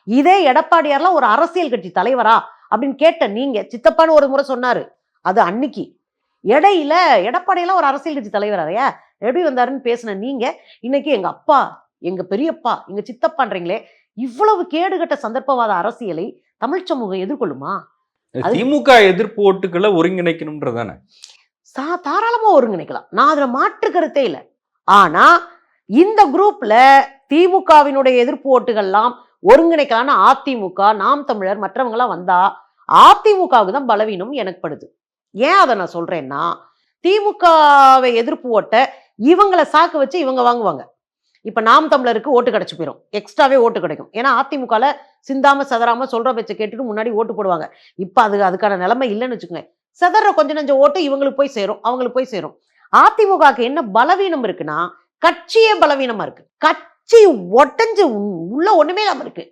இதே எடப்பாடியார்லாம் ஒரு அரசியல் கட்சி தலைவரா அப்படின்னு கேட்ட நீங்க, சித்தப்பான்னு ஒரு முறை சொன்னாரு, அது அன்னைக்கு. இடையில எடப்பாடியெல்லாம் ஒரு அரசியல் கட்சி தலைவராயா எப்படி வந்தாருன்னு பேசின நீங்க, இன்னைக்கு எங்க அப்பா, எங்க பெரியப்பா, எங்க சித்தப்பான்றீங்களே, இவ்வளவு கேடுகட்ட சந்தர்ப்பவாத அரசியலை தமிழ் சமூகம் எதிர்கொள்ளுமா? திமுக எதிர்ப்பு ஓட்டுகளை ஒருங்கிணைக்கணும்ன்றதானே? தாராளமா ஒருங்கிணைக்கலாம். நான் அதுல மாற்று கருத்தே இல்லை. ஆனா இந்த குரூப்ல திமுகவினுடைய எதிர்ப்பு ஓட்டுகள்லாம் ஒருங்கிணைக்கலாம்னு அதிமுக, நாம் தமிழர், மற்றவங்க எல்லாம் வந்தா அதிமுகவுக்கு தான் பலவீனம் எனக்கு படுது. ஏன் அதை நான் சொல்றேன்னா, திமுகவை எதிர்ப்பு ஓட்ட இவங்களை சாக்கு வச்சு இவங்க வாங்குவாங்க. இப்ப நாம் தமிழருக்கு ஓட்டு கிடைச்சு போயிடும், எக்ஸ்ட்ராவே ஓட்டு கிடைக்கும். ஏன்னா அதிமுகல சிந்தாம சதறாம சொல்ற பேச்சை கேட்டுட்டு முன்னாடி ஓட்டு போடுவாங்க. இப்ப அதுக்கான நிலைமை இல்லைன்னு வச்சுக்கோங்க. செதற கொஞ்சம் நஞ்ச ஓட்டு இவங்களுக்கு போய் சேரும், அவங்களுக்கு போய் சேரும். அதிமுகக்கு என்ன பலவீனம் இருக்குன்னா, கட்சியே பலவீனமா இருக்கு. கட்சி ஒட்டஞ்சு உள்ள ஒண்ணுமே இல்லாம இருக்கு.